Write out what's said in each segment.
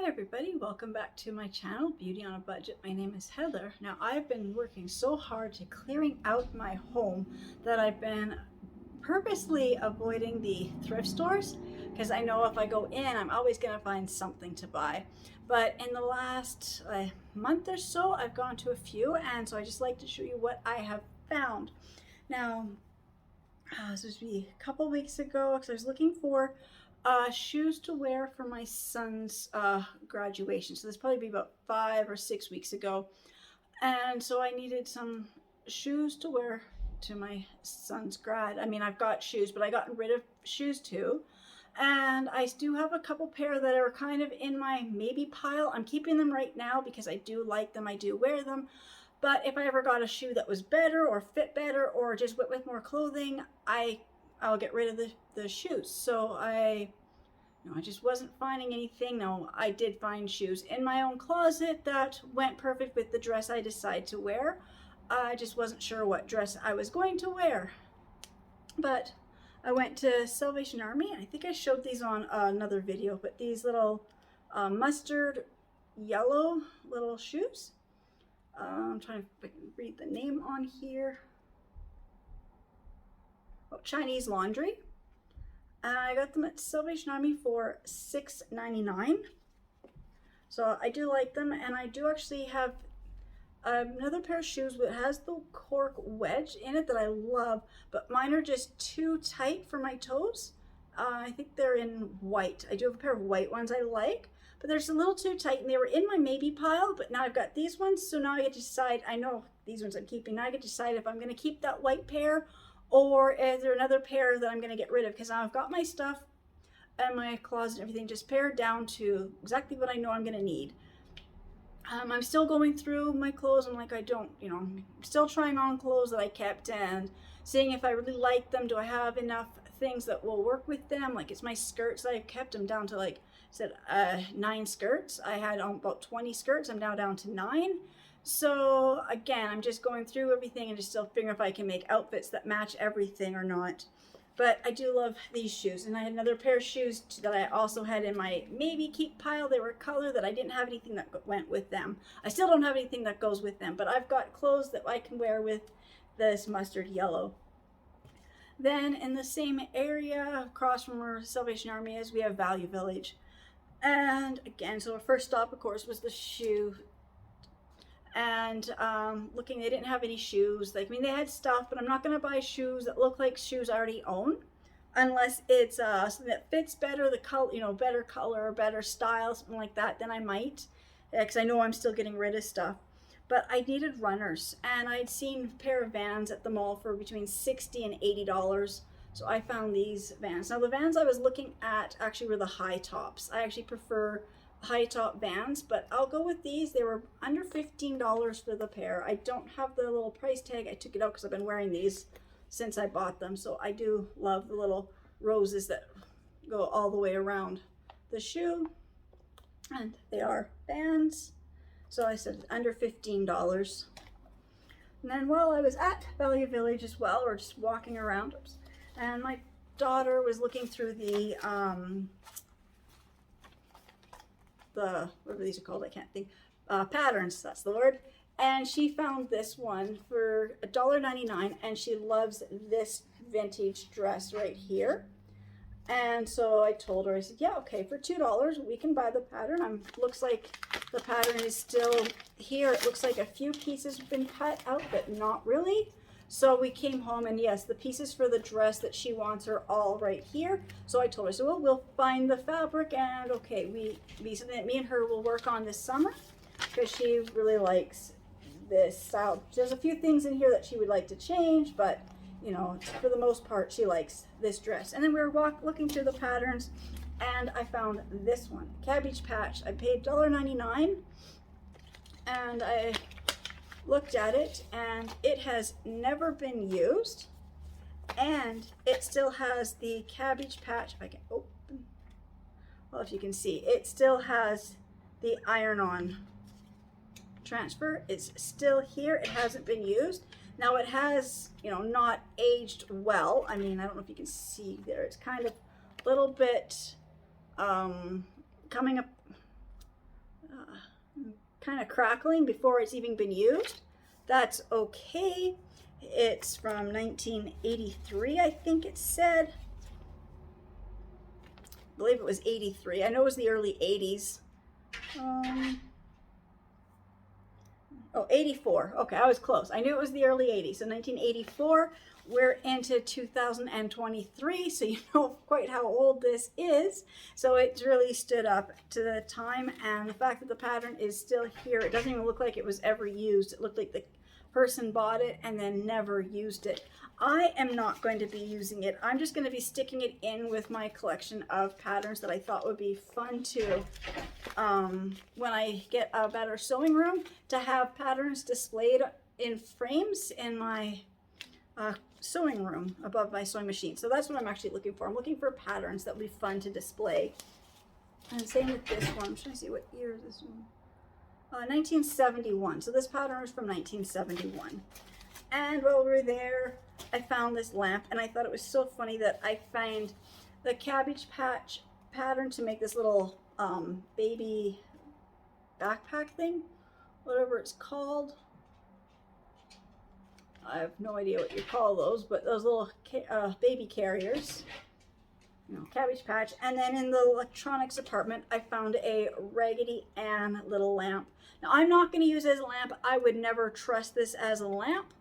Hi everybody, welcome back to my channel, Beauty on a Budget. My name is Heather. Now I've been working so hard to clearing out my home that I've been purposely avoiding the thrift stores because I know if I go in, I'm always going to find something to buy. But in the last month or so, I've gone to a few, and so I just like to show you what I have found. Now, this was a couple weeks ago because I was looking for shoes to wear for my son's graduation. So this probably be about 5 or 6 weeks ago. And so I needed some shoes to wear to my son's grad. I mean, I've got shoes, but I got rid of shoes too. And I do have a couple pair that are kind of in my maybe pile. I'm keeping them right now because I do like them. I do wear them. But if I ever got a shoe that was better or fit better or just went with more clothing, I'll get rid of the shoes. So I just wasn't finding anything. Now, I did find shoes in my own closet that went perfect with the dress I decided to wear. I just wasn't sure what dress I was going to wear. But I went to Salvation Army. I think I showed these on another video, but these little mustard yellow little shoes. I'm trying to read the name on here. Oh, Chinese Laundry. I got them at Salvation Army for $6.99. So I do like them, and I do actually have another pair of shoes that has the cork wedge in it that I love, but mine are just too tight for my toes. I think they're in white. I do have a pair of white ones I like, but they're just a little too tight, and they were in my maybe pile, but now I've got these ones, so now I get to decide. I know these ones I'm keeping. Now I get to decide if I'm going to keep that white pair or is there another pair that I'm going to get rid of, because now I've got my stuff and my closet and everything just pared down to exactly what I know I'm going to need. I'm still going through my clothes. I'm like, I'm still trying on clothes that I kept and seeing if I really like them. Do I have enough things that will work with them? Like, it's my skirts. I kept them down to, like I said, 9 skirts. I had about 20 skirts. I'm now down to 9. So again, I'm just going through everything and just still figuring if I can make outfits that match everything or not. But I do love these shoes. And I had another pair of shoes that I also had in my maybe keep pile. They were color that I didn't have anything that went with them. I still don't have anything that goes with them, but I've got clothes that I can wear with this mustard yellow. Then in the same area across from where Salvation Army is, we have Value Village. And again, so our first stop, of course, was the shoe. And looking, they didn't have any shoes. Like, I mean, they had stuff, but I'm not going to buy shoes that look like shoes I already own, unless it's something that fits better, the color, better color, better style, something like that. Then I might, because I know I'm still getting rid of stuff. But I needed runners, and I'd seen a pair of Vans at the mall for between $60 and $80. So I found these Vans. Now, the Vans I was looking at actually were the high tops. I actually prefer high top Vans, but I'll go with these. They were under $15 for the pair. I don't have the little price tag. I took it out because I've been wearing these since I bought them. So I do love the little roses that go all the way around the shoe. And they are Vans. So I said under $15. And then while I was at Value Village as well, or just walking around, and my daughter was looking through the whatever these are called, I can't think, patterns, that's the word. And she found this one for $1.99, and she loves this vintage dress right here. And so I told her, I said, yeah, okay, for $2 we can buy the pattern. Looks like the pattern is still here. It looks like a few pieces have been cut out, but not really. So we came home, and yes, the pieces for the dress that she wants are all right here. So I told her, so we'll find the fabric, and okay, be something that me and her will work on this summer, because she really likes this style. There's a few things in here that she would like to change, but for the most part, she likes this dress. And then we were looking through the patterns, and I found this one, Cabbage Patch. I paid $1.99, and I looked at it, and it has never been used, and it still has the Cabbage Patch. If I can open, well, if you can see, it still has the iron-on transfer. It's still here. It hasn't been used. Now it has, not aged well. I mean, I don't know if you can see there. It's kind of a little bit coming up kind of crackling before it's even been used. That's okay. It's from 1983, I think it said. I believe it was 83. I know it was the early 80s. Oh, 84. Okay, I was close. I knew it was the early 80s. So 1984, we're into 2023, so you know quite how old this is. So it's really stood up to the time, and the fact that the pattern is still here, it doesn't even look like it was ever used. It looked like the person bought it and then never used it. I am not going to be using it. I'm just going to be sticking it in with my collection of patterns that I thought would be fun to, when I get a better sewing room, to have patterns displayed in frames in my sewing room above my sewing machine. So that's what I'm actually looking for. I'm looking for patterns that will be fun to display. And same with this one. I'm trying to see what year is this one. 1971. So this pattern is from 1971. And while we were there, I found this lamp, and I thought it was so funny that I found the Cabbage Patch pattern to make this little baby backpack thing, whatever it's called. I have no idea what you call those, but those little baby carriers, you know, Cabbage Patch. And then in the electronics department, I found a Raggedy Ann little lamp. Now, I'm not going to use it as a lamp. I would never trust this as a lamp.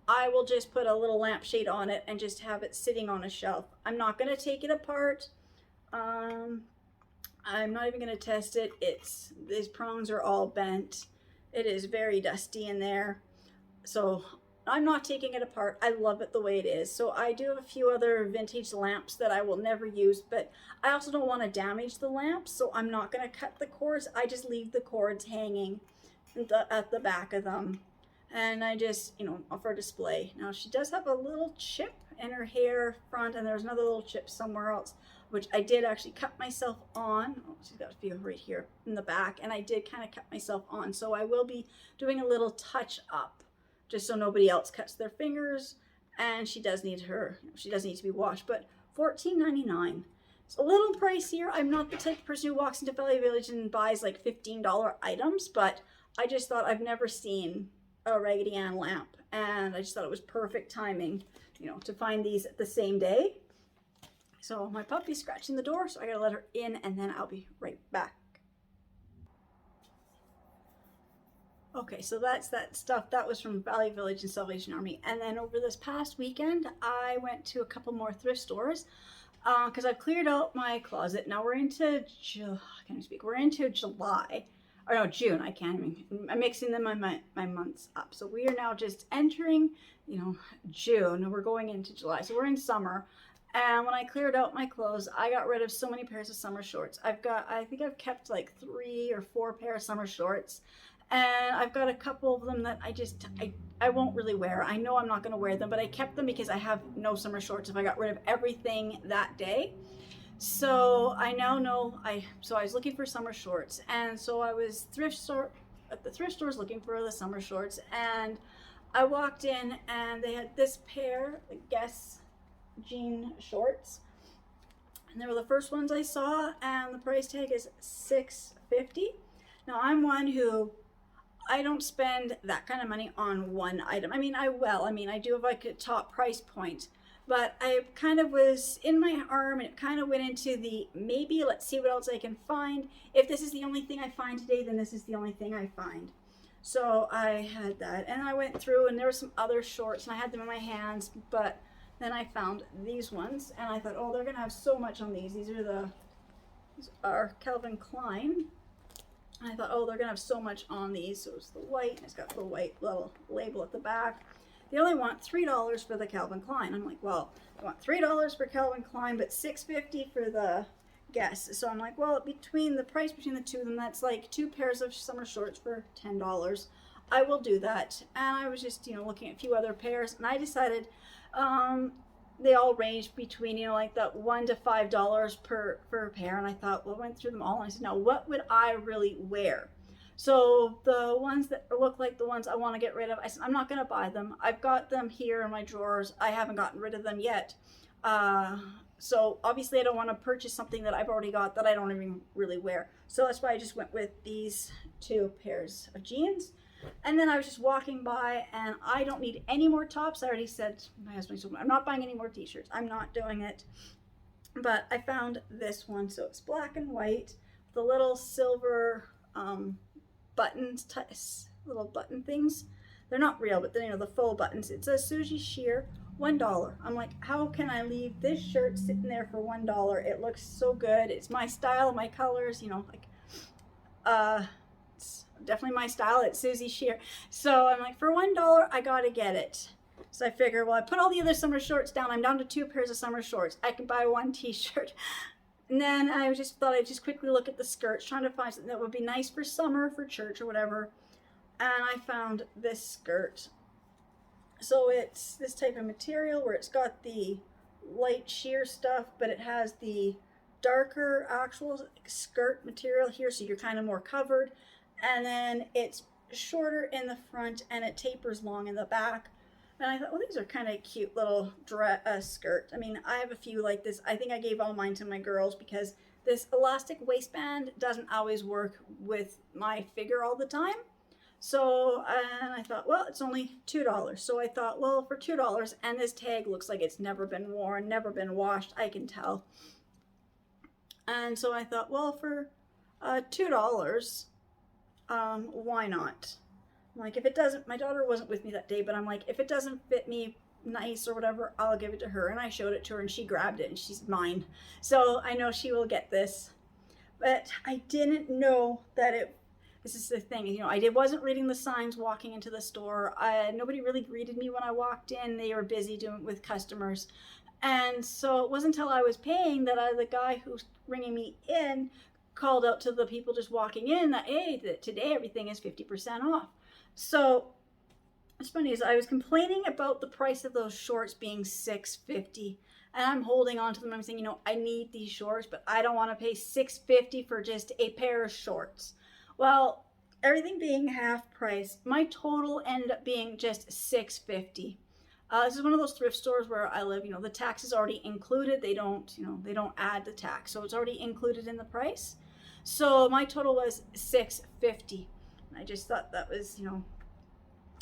I will just put a little lampshade on it and just have it sitting on a shelf. I'm not going to take it apart. I'm not even going to test it. These prongs are all bent. It is very dusty in there. So I'm not taking it apart. I love it the way it is. So I do have a few other vintage lamps that I will never use, but I also don't want to damage the lamps, so I'm not going to cut the cords. I just leave the cords hanging at the back of them. And I just, you know, for display. Now she does have a little chip in her hair front, and there's another little chip somewhere else, which I did actually cut myself on. Oh, she's got a few right here in the back, and I did kind of cut myself on. So I will be doing a little touch up, just so nobody else cuts their fingers. And she does need to be washed, but $14.99. It's a little pricier. I'm not the type of person who walks into Valley Village and buys like $15 items, but I just thought I've never seen a Raggedy Ann lamp, and I just thought it was perfect timing, you know, to find these at the same day. So my puppy's scratching the door, so I gotta let her in, and then I'll be right back. Okay, so that's that stuff. That was from Valley Village and Salvation Army. And then over this past weekend, I went to a couple more thrift stores because I've cleared out my closet. Now we're into We're into July. Or no, June. I can't even. I'm mixing them my months up. So we are now just entering, you know, June, and we're going into July. So we're in summer. And when I cleared out my clothes, I got rid of so many pairs of summer shorts. I think I've kept like 3 or 4 pair of summer shorts. And I've got a couple of them that I won't really wear. I know I'm not going to wear them, but I kept them because I have no summer shorts if I got rid of everything that day. So I now know, so I was looking for summer shorts, and so I was at the thrift stores looking for the summer shorts, and I walked in and they had this pair, the Guess jean shorts, and they were the first ones I saw, and the price tag is $6.50. Now I'm one who, I don't spend that kind of money on one item. I mean, I do have like a top price point, but I kind of was in my arm, and it kind of went into the maybe, let's see what else I can find. If this is the only thing I find today, then this is the only thing I find. So I had that, and I went through, and there were some other shorts, and I had them in my hands, but then I found these ones, and I thought, oh, they're gonna have so much on these. These are Calvin Klein. And I thought, oh, they're gonna have so much on these. So it's the white, and it's got the white little label at the back. They only want $3 for the Calvin Klein. I'm like, well, I want $3 for Calvin Klein, but $6.50 for the Guess. So I'm like, well, between the price between the two of them, that's like 2 pairs of summer shorts for $10. I will do that. And I was just, you know, looking at a few other pairs, and I decided they all ranged between, you know, like that $1 to $5 per pair. And I thought, well, I went through them all, and I said, now what would I really wear? So the ones that look like the ones I want to get rid of, I said, I'm not going to buy them. I've got them here in my drawers. I haven't gotten rid of them yet. So obviously I don't want to purchase something that I've already got that I don't even really wear. So that's why I just went with these 2 pairs of jeans. And then I was just walking by, and I don't need any more tops. I already said to my husband, I'm not buying any more t-shirts. I'm not doing it. But I found this one. So it's black and white, the little silver buttons, little button things. They're not real, but they're, the faux buttons. It's a Suji sheer, $1. I'm like, how can I leave this shirt sitting there for $1? It looks so good. It's my style, my colors, it's definitely my style. It's Susie Sheer. So I'm like, for $1, I gotta get it. So I figure, well, I put all the other summer shorts down. I'm down to 2 pairs of summer shorts. I can buy 1 t-shirt. And then I just thought I'd just quickly look at the skirts, trying to find something that would be nice for summer, for church or whatever. And I found this skirt. So it's this type of material where it's got the light sheer stuff, but it has the darker actual skirt material here, so you're kind of more covered. And then it's shorter in the front and it tapers long in the back. And I thought, well, these are kind of cute little skirt. I mean, I have a few like this. I think I gave all mine to my girls because this elastic waistband doesn't always work with my figure all the time. So, and I thought, well, it's only $2. So I thought, well, for $2, and this tag looks like it's never been worn, never been washed, I can tell. And so I thought, well, for $2, why not? I'm like, if it doesn't, my daughter wasn't with me that day, but I'm like, if it doesn't fit me nice or whatever, I'll give it to her. And I showed it to her and she grabbed it and she's mine. So I know she will get this. But I didn't know that this is the thing, I wasn't reading the signs walking into the store. Nobody really greeted me when I walked in. They were busy doing with customers. And so it wasn't until I was paying that the guy who's ringing me in called out to the people just walking in that, hey, today everything is 50% off. So what's funny is I was complaining about the price of those shorts being $6.50, and I'm holding on to them. I'm saying, I need these shorts, but I don't want to pay $6.50 for just a pair of shorts. Well, everything being half price, my total ended up being just $6.50. This is one of those thrift stores where I live. The tax is already included. They don't add the tax, so it's already included in the price. So my total was $6.50. I just thought that was,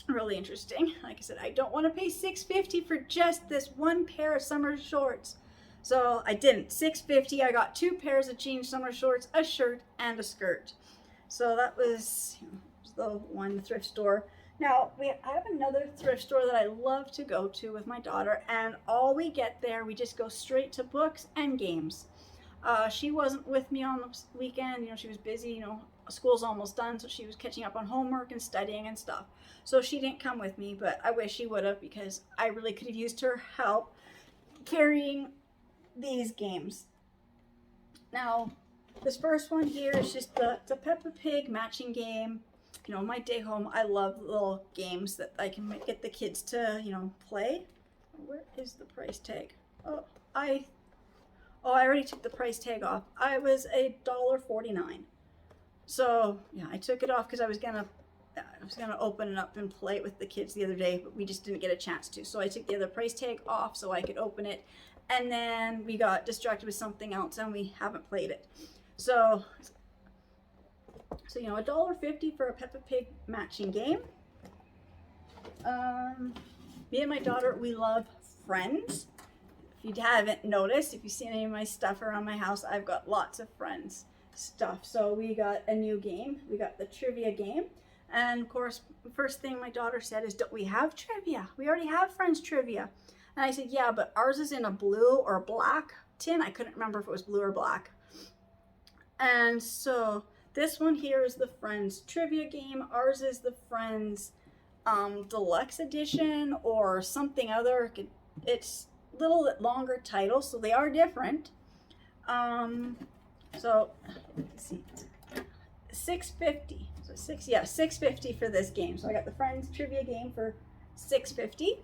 really interesting. Like I said, I don't want to pay $6.50 for just this one pair of summer shorts. So I didn't. $6.50. I got 2 pairs of jeans, summer shorts, a shirt, and a skirt. So that was the one thrift store. Now, I have another thrift store that I love to go to with my daughter, and all we get there, we just go straight to books and games. She wasn't with me on the weekend. She was busy. School's almost done, so she was catching up on homework and studying and stuff. So she didn't come with me, but I wish she would have, because I really could have used her help carrying these games. Now, this first one here is just the Peppa Pig matching game. My day home, I love little games that I can get the kids to, play. Where is the price tag? I already took the price tag off. I was $1.49. So yeah, I took it off because I was gonna open it up and play it with the kids the other day, but we just didn't get a chance to. So I took the other price tag off so I could open it, and then we got distracted with something else and we haven't played it. So $1.50 for a Peppa Pig matching game. Me and my daughter, we love Friends. If you haven't noticed, if you've seen any of my stuff around my house, I've got lots of Friends stuff. So we got a new game. We got the trivia game. And of course, the first thing my daughter said is, don't we have trivia? We already have Friends trivia. And I said, yeah, but ours is in a blue or black tin. I couldn't remember if it was blue or black. And so this one here is the Friends trivia game. Ours is the Friends deluxe edition or something other. It's a little bit longer title, so they are different. So let's see, $6.50. So $6.50 for this game. So I got the Friends trivia game for $6.50.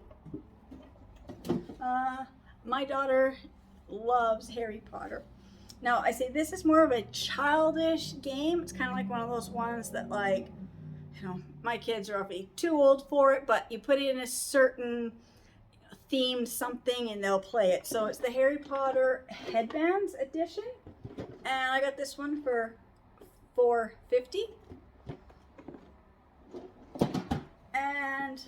My daughter loves Harry Potter. Now I say this is more of a childish game. It's kind of like one of those ones that, like, my kids are obviously too old for it, but you put it in a certain themed something and they'll play it. So it's the Harry Potter Headbands edition. And I got this one for $4.50. And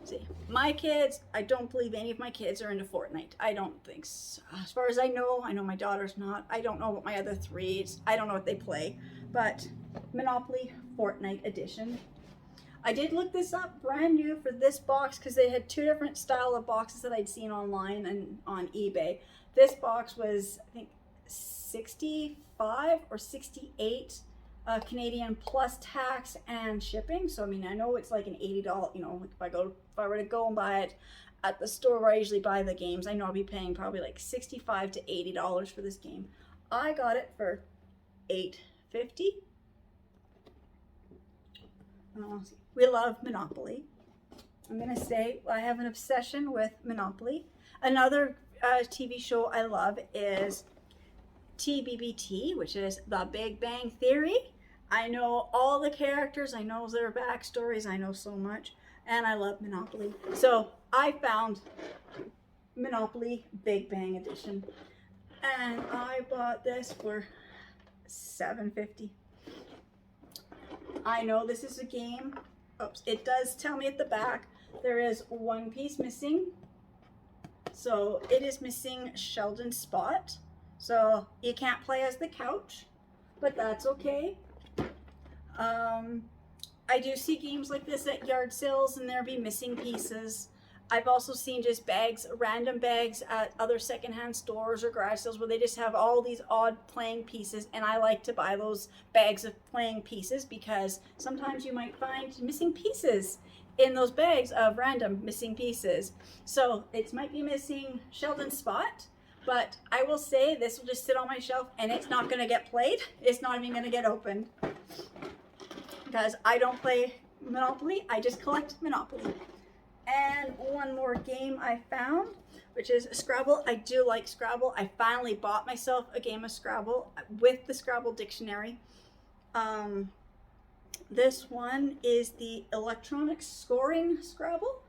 see, my kids, I don't believe any of my kids are into Fortnite. I don't think so. As far as I know my daughter's not. I don't know about my other threes. I don't know what they play. But Monopoly Fortnite edition. I did look this up brand new for this box because they had two different style of boxes that I'd seen online and on eBay. This box was, I think, 65 or 68 Canadian plus tax and shipping. So I mean, I know it's like an $80, you know, if I were to go and buy it at the store where I usually buy the games, I know I'll be paying probably like $65 to $80 for this game. I got it for $8.50. We love Monopoly. I'm gonna say I have an obsession with Monopoly. Another TV show I love is TBBT, which is The Big Bang Theory. I know all the characters, I know their backstories, I know so much, and I love Monopoly. So I found Monopoly Big Bang Edition, and I bought this for $7.50. I know this is a game. Oops, it does tell me at the back there is one piece missing. So it is missing Sheldon's spot. So you can't play as the couch, but that's okay. I do see games like this at yard sales and there'll be missing pieces. I've also seen just bags, random bags at other secondhand stores or garage sales where they just have all these odd playing pieces, and I like to buy those bags of playing pieces because sometimes you might find missing pieces in those bags of random missing pieces. So it might be missing Sheldon's spot, but I will say this will just sit on my shelf and it's not going to get played. It's not even going to get opened because I don't play Monopoly. I just collect Monopoly. And one more game I found, which is Scrabble. I do like Scrabble. I finally bought myself a game of Scrabble with the Scrabble dictionary. This one is the electronic scoring Scrabble,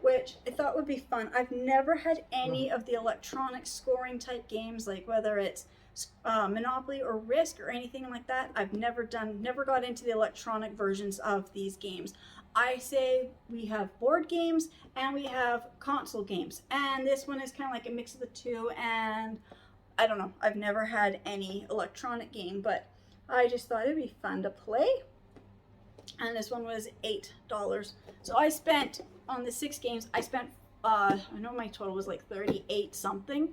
which I thought would be fun. I've never had any of the electronic scoring type games, like whether it's Monopoly or Risk or anything like that. I've never got into the electronic versions of these games. I say we have board games and we have console games, and this one is kind of like a mix of the two, and I don't know, I've never had any electronic game, but I just thought it'd be fun to play. And this one was $8. So I spent, on the 6 games, I spent, I know my total was like 38 something.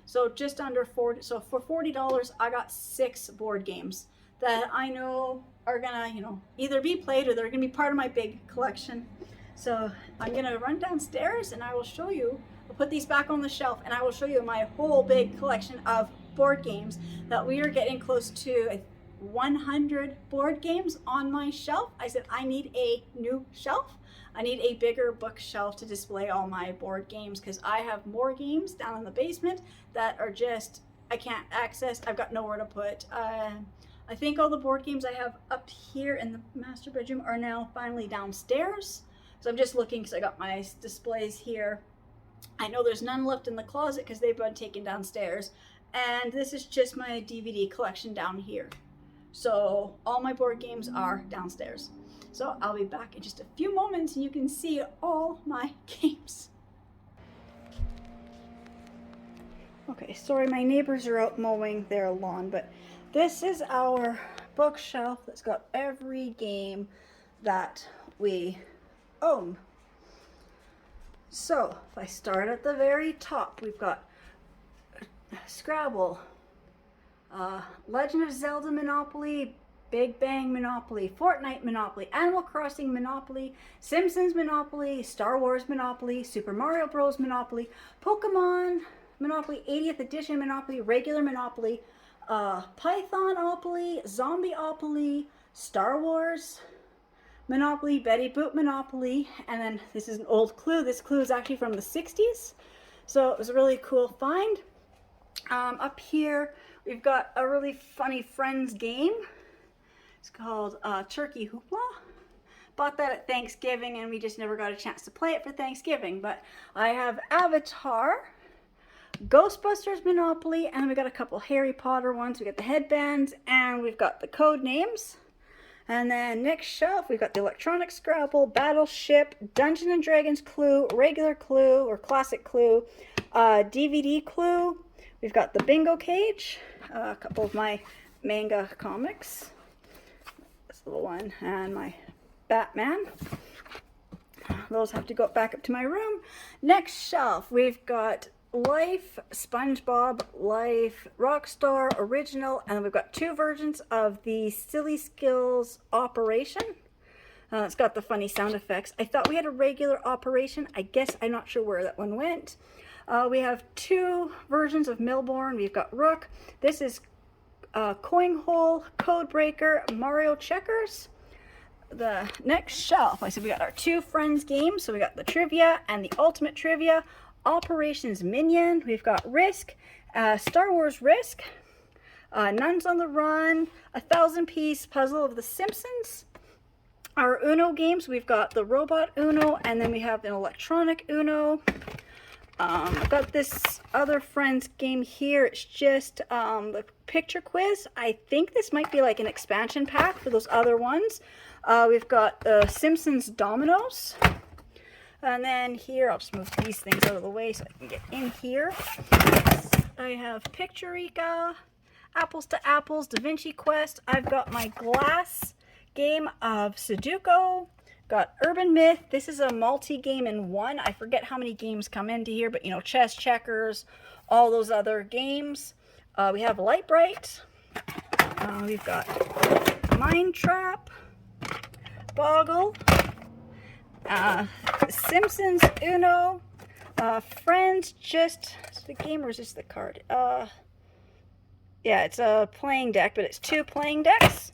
So just under 40, so for $40, I got 6 board games that I know are gonna, you know, either be played or they're gonna be part of my big collection. So I'm gonna run downstairs and I will show you, I'll put these back on the shelf and I will show you my whole big collection of board games that we are getting close to 100 board games on my shelf. I said I need a new shelf. I need a bigger bookshelf to display all my board games because I have more games down in the basement that are just, I can't access. I've got nowhere to put. I think all the board games I have up here in the master bedroom are now finally downstairs. So I'm just looking because I got my displays here. I know there's none left in the closet because they've been taken downstairs. And this is just my DVD collection down here. So all my board games are downstairs. So I'll be back in just a few moments and you can see all my games. Okay, sorry, my neighbors are out mowing their lawn, but this is our bookshelf that's got every game that we own. So if I start at the very top, we've got Scrabble, Legend of Zelda Monopoly, Big Bang Monopoly, Fortnite Monopoly, Animal Crossing Monopoly, Simpsons Monopoly, Star Wars Monopoly, Super Mario Bros. Monopoly, Pokemon Monopoly, 80th Edition Monopoly, regular Monopoly, Pythonopoly, Zombieopoly, Star Wars Monopoly, Betty Boop Monopoly, and then this is an old clue. This clue is actually from the 60s, so it was a really cool find. Up here, we've got a really funny Friends game. It's called Turkey Hoopla. Bought that at Thanksgiving and we just never got a chance to play it for Thanksgiving. But I have Avatar, Ghostbusters Monopoly, and we got a couple Harry Potter ones. We got the headbands and we've got the code names. And then next shelf, we've got the Electronic Scrabble, Battleship, Dungeons and Dragons Clue, regular Clue or classic Clue, DVD Clue. We've got the Bingo Cage, a couple of my manga comics. This little one and my Batman. Those have to go back up to my room. Next shelf, we've got Life, SpongeBob, Life, Rockstar, Original, and we've got two versions of the Silly Skills Operation. It's got the funny sound effects. I thought we had a regular Operation. I guess I'm not sure where that one went. We have two versions of Melbourne. We've got Rook. This is Coin Hole, Code Breaker, Mario Checkers. The next shelf, I said we got our two Friends games. So we got the Trivia and the Ultimate Trivia. Operations Minion, we've got Risk, Star Wars Risk, Nuns on the Run, 1,000-piece puzzle of The Simpsons. Our Uno games, we've got the Robot Uno, and then we have an electronic Uno. I've got this other Friends game here. It's just the picture quiz. I think this might be like an expansion pack for those other ones. We've got the Simpsons Dominoes. And then here, I'll just move these things out of the way so I can get in here. I have Picturica, Apples to Apples, Da Vinci Quest. I've got my glass game of Sudoku. Got Urban Myth. This is a multi-game in one. I forget how many games come into here, but you know, chess, checkers, all those other games. We have Light Bright. We've got Mind Trap, Boggle, Simpsons Uno, Friends, just the game or is this the card? Yeah, it's a playing deck, but it's two playing decks.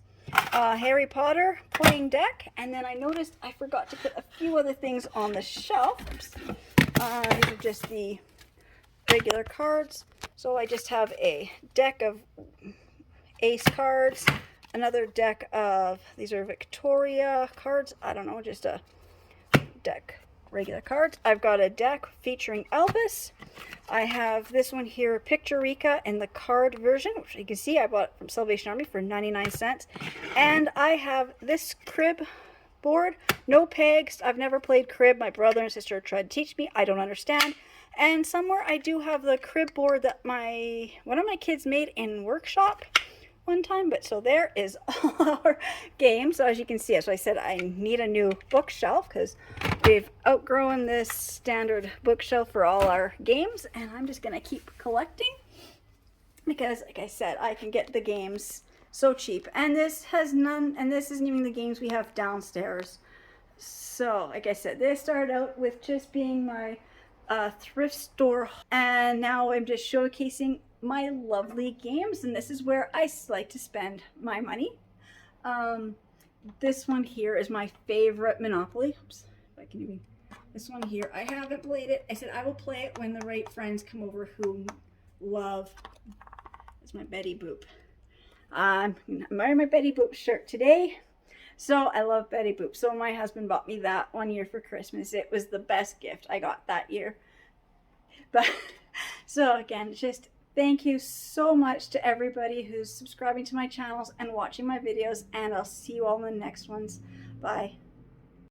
Harry Potter playing deck, and then I noticed I forgot to put a few other things on the shelf. These are just the regular cards. So I just have a deck of ace cards, another deck of, these are Victoria cards, I don't know, just a deck regular cards. I've got a deck featuring Elvis. I have this one here, Picturica, in the card version, which you can see I bought from Salvation Army for 99 cents. And I have this crib board, no pegs. I've never played crib. My brother and sister tried to teach me. I don't understand. And somewhere I do have the crib board that one of my kids made in workshop one time. But so there is all our games. So as you can see, as I said, I need a new bookshelf because we've outgrown this standard bookshelf for all our games, and I'm just gonna keep collecting because, like I said, I can get the games so cheap. And this has none, and this isn't even the games we have downstairs. So, like I said, this started out with just being my thrift store, and now I'm just showcasing my lovely games, and this is where I like to spend my money. This one here is my favorite Monopoly. Oops, if I can even. This one here, I haven't played it. I said I will play it when the right friends come over who love. It's my Betty Boop. I'm wearing my Betty Boop shirt today. So I love Betty Boop. So my husband bought me that one year for Christmas. It was the best gift I got that year. But so again, just thank you so much to everybody who's subscribing to my channels and watching my videos. And I'll see you all in the next ones. Bye.